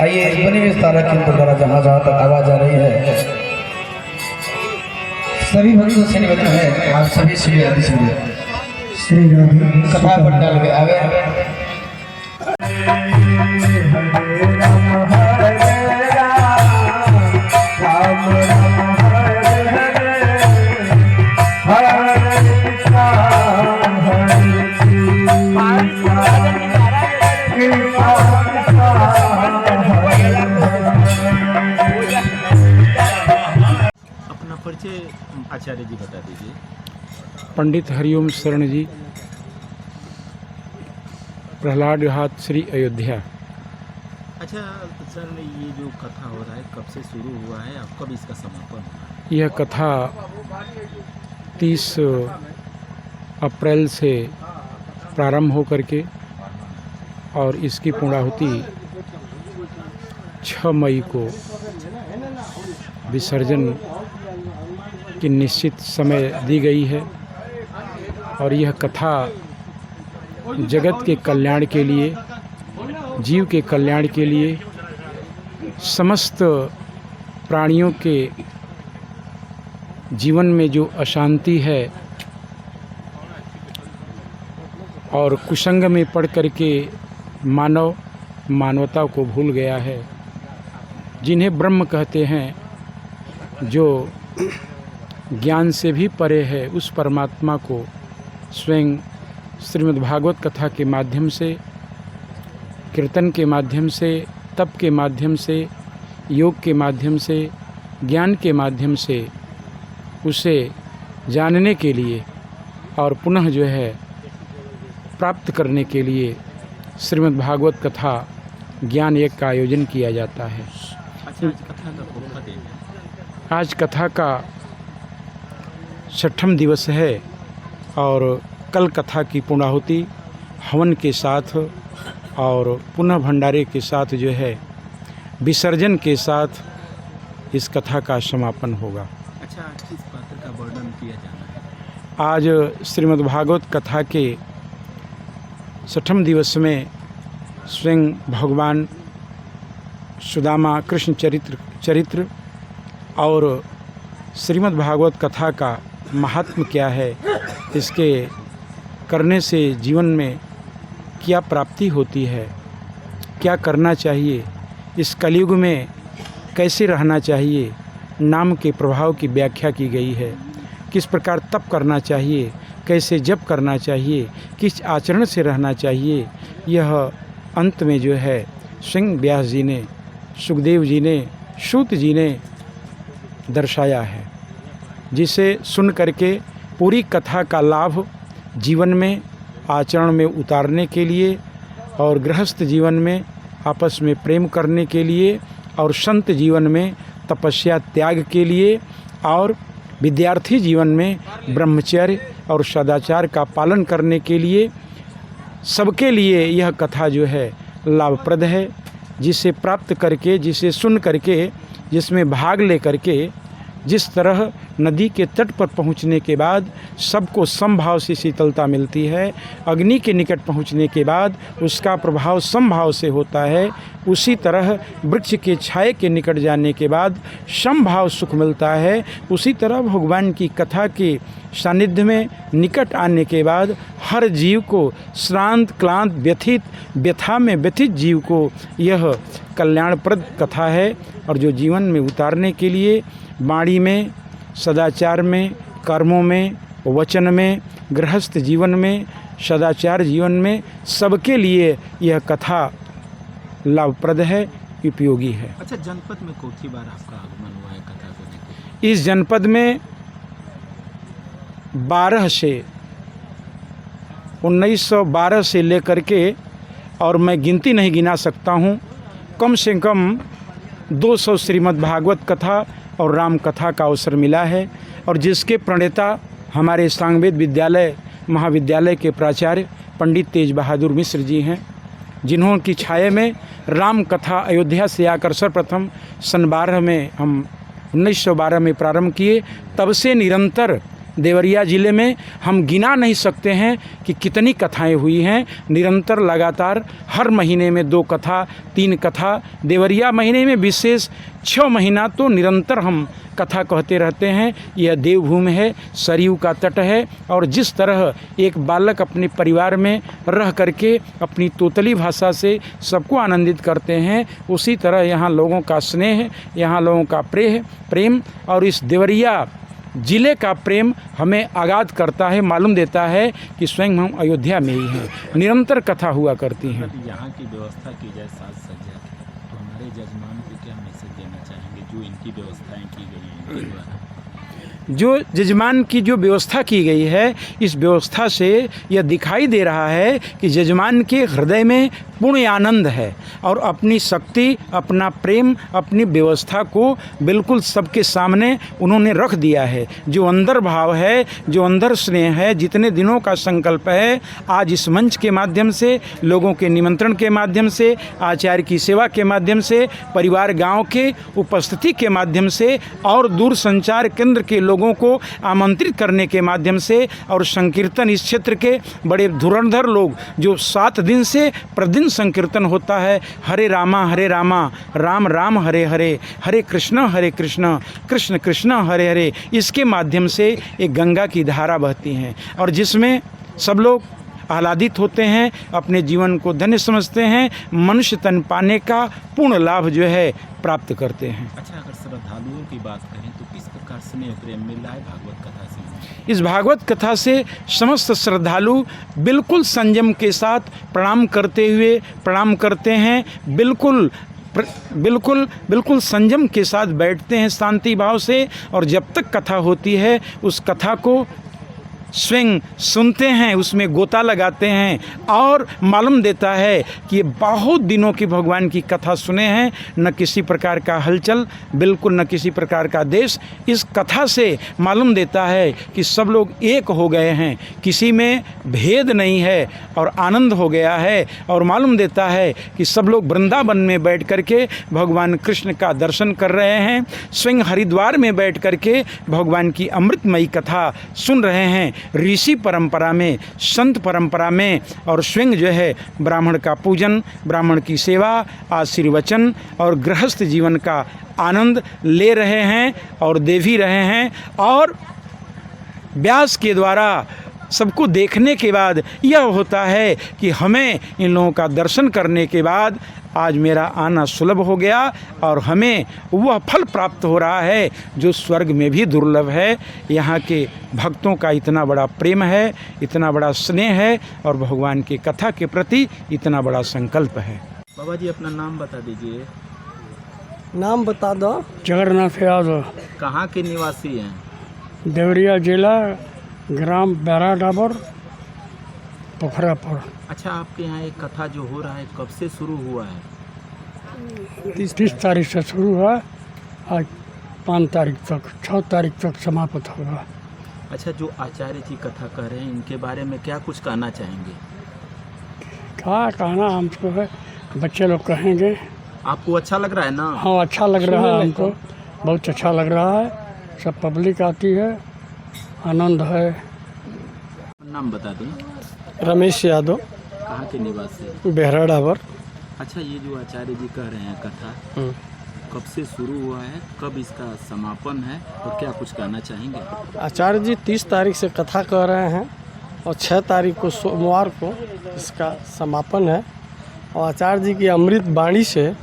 आइए इस बनी विस्तारा केंद्र द्वारा जहाँ जहाँ तक आवाज आ रही है सभी भक्तों से निवेदन है आप सभी श्री राधे श्री राधे कथा पंडाल में आगे अपना परिचय आचार्य जी बता दीजिए। पंडित हरिओम शरण जी, प्रहलाद घाट श्री अयोध्या। अच्छा सर, ये जो कथा हो रहा है कब से शुरू हुआ है और कब इसका समापन हुआ है? यह कथा 30 अप्रैल से प्रारंभ हो करके और इसकी पूर्णाहुति 6 मई को विसर्जन की निश्चित समय दी गई है। और यह कथा जगत के कल्याण के लिए, जीव के कल्याण के लिए, समस्त प्राणियों के जीवन में जो अशांति है और कुसंग में पड़ करके मानव मानवता को भूल गया है, जिन्हें ब्रह्म कहते हैं, जो ज्ञान से भी परे है, उस परमात्मा को स्वयं श्रीमद् भागवत कथा के माध्यम से, कीर्तन के माध्यम से, तप के माध्यम से, योग के माध्यम से, ज्ञान के माध्यम से उसे जानने के लिए और पुनः जो है प्राप्त करने के लिए श्रीमद् भागवत कथा ज्ञान यज्ञ का आयोजन किया जाता है। अच्छा, आज कथा का कौन दिन है? आज कथा का 6ठम दिवस है और कल कथा की पूर्णाहुति हवन के साथ और पुनः भंडारे के साथ जो है विसर्जन के साथ इस कथा का समापन होगा। अच्छा, किस पात्र का वर्णन किया जाना है? आज श्रीमद् भागवत कथा के 6ठम दिवस में स्वयं भगवान सुदामा कृष्ण चरित्र और श्रीमद् भागवत कथा का महात्म क्या है, इसके करने से जीवन में क्या प्राप्ति होती है, क्या करना चाहिए, इस कलयुग में कैसे रहना चाहिए, नाम के प्रभाव की व्याख्या की गई है। किस प्रकार तप करना चाहिए, कैसे जप करना चाहिए, किस आचरण से रहना चाहिए, यह अंत में जो है स्वयं व्यास जी ने, सुखदेव जी ने, सूत जी ने दर्शाया है, जिसे सुन करके पूरी कथा का लाभ जीवन में आचरण में उतारने के लिए और गृहस्थ जीवन में आपस में प्रेम करने के लिए और संत जीवन में तपस्या त्याग के लिए और विद्यार्थी जीवन में ब्रह्मचर्य और सदाचार का पालन करने के लिए, सबके लिए यह कथा जो है लाभप्रद है। जिसे प्राप्त करके, जिसे सुन करके, जिसमें भाग ले करके, जिस तरह नदी के तट पर पहुंचने के बाद सबको समभाव से शीतलता मिलती है, अग्नि के निकट पहुंचने के बाद उसका प्रभाव समभाव से होता है, उसी तरह वृक्ष के छाए के निकट जाने के बाद समभाव सुख मिलता है। उसी तरह भगवान की कथा के सानिध्य में निकट आने के बाद हर जीव को श्रांत क्लांत व्यथित व्यथा में व्यथित जीव को यह कल्याणप्रद कथा है। और जो जीवन में उतारने के लिए वाणी में, सदाचार में, कर्मों में, वचन में, गृहस्थ जीवन में, सदाचार जीवन में, सबके लिए यह कथा लाभप्रद है, उपयोगी है। अच्छा, जनपद में कौथी बार आपका आगमन हुआ है कथा को लेकर? इस जनपद में 1912 से लेकर के, और मैं गिनती नहीं गिना सकता हूँ, कम से कम 200 श्रीमद् भागवत कथा और राम कथा का अवसर मिला है। और जिसके प्रणेता हमारे सांगवेद विद्यालय महाविद्यालय के प्राचार्य पंडित तेज बहादुर मिश्र जी हैं, जिन्हों की छाया में राम कथा अयोध्या से आकर सर्वप्रथम सन 12 में हम 1912 में प्रारंभ किए। तब से निरंतर देवरिया ज़िले में हम गिना नहीं सकते हैं कि कितनी कथाएं हुई हैं। निरंतर लगातार हर महीने में 2 कथा 3 कथा, देवरिया महीने में विशेष 6 महीना तो निरंतर हम कथा कहते रहते हैं। यह देवभूमि है, सरयू का तट है, और जिस तरह एक बालक अपने परिवार में रह करके अपनी तोतली भाषा से सबको आनंदित करते हैं, उसी तरह यहाँ लोगों का स्नेह, यहाँ लोगों का प्रेम और इस देवरिया ज़िले का प्रेम हमें आगाध करता है, मालूम देता है कि स्वयं हम अयोध्या में ही हैं। निरंतर कथा हुआ करती हैं। यहाँ की व्यवस्था की जाए साज सज्जा की, तो हमारे जजमान को क्या मैसेज देना चाहेंगे जो इनकी व्यवस्थाएं की गई हैं इनके द्वारा? जो जजमान की जो व्यवस्था की गई है, इस व्यवस्था से यह दिखाई दे रहा है कि जजमान के हृदय में पूर्ण आनंद है और अपनी शक्ति, अपना प्रेम, अपनी व्यवस्था को बिल्कुल सबके सामने उन्होंने रख दिया है। जो अंदर भाव है, जो अंदर स्नेह है, जितने दिनों का संकल्प है, आज इस मंच के माध्यम से, लोगों के निमंत्रण के माध्यम से, आचार्य की सेवा के माध्यम से, परिवार गांव के उपस्थिति के माध्यम से और दूर संचार केंद्र के लोगों को आमंत्रित करने के माध्यम से और संकीर्तन इस क्षेत्र के बड़े धुरंधर लोग जो 7 दिन से प्रतिदिन संकीर्तन होता है, हरे रामा राम राम हरे हरे, हरे कृष्ण कृष्ण कृष्ण हरे हरे, इसके माध्यम से एक गंगा की धारा बहती हैं और जिसमें सब लोग आह्लादित होते हैं, अपने जीवन को धन्य समझते हैं, मनुष्य तन पाने का पूर्ण लाभ जो है प्राप्त करते हैं। अच्छा, अगर श्रद्धालुओं की बात करें तो किस प्रकार स्नेह प्रेम मिल रहा है भागवत कथा से? इस भागवत कथा से समस्त श्रद्धालु बिल्कुल संयम के साथ प्रणाम करते हैं, बिल्कुल संयम के साथ बैठते हैं शांति भाव से, और जब तक कथा होती है उस कथा को स्वयं सुनते हैं, उसमें गोता लगाते हैं और मालूम देता है कि ये बहुत दिनों की भगवान की कथा सुने हैं, न किसी प्रकार का हलचल, बिल्कुल न किसी प्रकार का देश। इस कथा से मालूम देता है कि सब लोग एक हो गए हैं, किसी में भेद नहीं है और आनंद हो गया है, और मालूम देता है कि सब लोग वृंदावन में बैठ करके भगवान कृष्ण का दर्शन कर रहे हैं, स्वयं हरिद्वार में बैठ करके भगवान की अमृतमयी कथा सुन रहे हैं, ऋषि परंपरा में, संत परंपरा में, और स्वयं जो है ब्राह्मण का पूजन, ब्राह्मण की सेवा, आशीर्वचन और गृहस्थ जीवन का आनंद ले रहे हैं और दे भी रहे हैं। और व्यास के द्वारा सबको देखने के बाद यह होता है कि हमें इन लोगों का दर्शन करने के बाद आज मेरा आना सुलभ हो गया और हमें वह फल प्राप्त हो रहा है जो स्वर्ग में भी दुर्लभ है। यहाँ के भक्तों का इतना बड़ा प्रेम है, इतना बड़ा स्नेह है और भगवान की कथा के प्रति इतना बड़ा संकल्प है। बाबा जी, अपना नाम बता दीजिए। नाम बता दो। जगन्नाथ यादव, कहाँ के निवासी हैं? देवरिया जिला, ग्राम बैराडाबर, पोखरापुर। अच्छा, आपके यहाँ एक कथा जो हो रहा है कब से शुरू हुआ है? 30 तारीख से शुरू हुआ, आज 5 तारीख तक, 6 तारीख तक समाप्त होगा। अच्छा, जो आचार्य जी कथा कह रहे हैं इनके बारे में क्या कुछ कहना चाहेंगे? क्या कहना हमको है, बच्चे लोग कहेंगे। आपको अच्छा लग रहा है ना? हाँ, अच्छा लग रहा है हमको, बहुत अच्छा लग रहा है। सब पब्लिक आती है, आनंद है। नाम बता दें। रमेश यादव, कहाँ के निवासी? बेहराडाबर। अच्छा, ये जो आचार्य जी कह रहे हैं कथा कब से शुरू हुआ है, कब इसका समापन है और क्या कुछ कहना चाहेंगे? आचार्य जी 30 तारीख से कथा कह रहे हैं और 6 तारीख को सोमवार को इसका समापन है। और आचार्य जी की अमृत वाणी से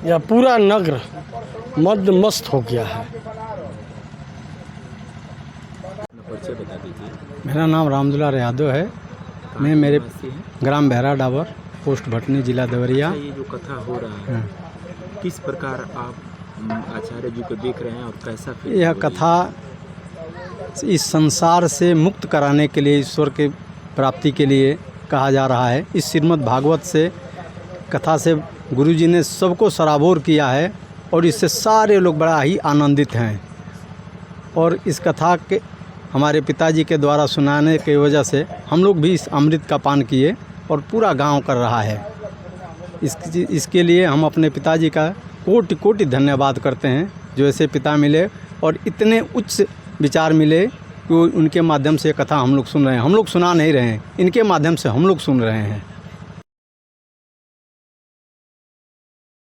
यह पूरा नगर मदमस्त हो गया है। परिचय बता दीजिए। मेरा नाम रामदुलार यादव है। मैं मेरे निवासी हैं? ग्राम बहराडाबर, पोस्ट भटनी, जिला देवरिया। अच्छा, ये जो कथा हो रहा है किस प्रकार आप आचार्य जी को देख रहे हैं और कैसा फील? यह कथा इस संसार से मुक्त कराने के लिए, ईश्वर के प्राप्ति के लिए कहा जा रहा है। इस श्रीमद् भागवत से, कथा से गुरुजी ने सबको सराबोर किया है और इससे सारे लोग बड़ा ही आनंदित हैं। और इस कथा के हमारे पिताजी के द्वारा सुनाने की वजह से हम लोग भी इस अमृत का पान किए और पूरा गांव कर रहा है। इसके लिए हम अपने पिताजी का कोटि कोटि धन्यवाद करते हैं जो ऐसे पिता मिले और इतने उच्च विचार मिले कि उनके माध्यम से कथा हम लोग सुन रहे हैं। हम लोग सुना नहीं रहे हैं, इनके माध्यम से हम लोग सुन रहे हैं।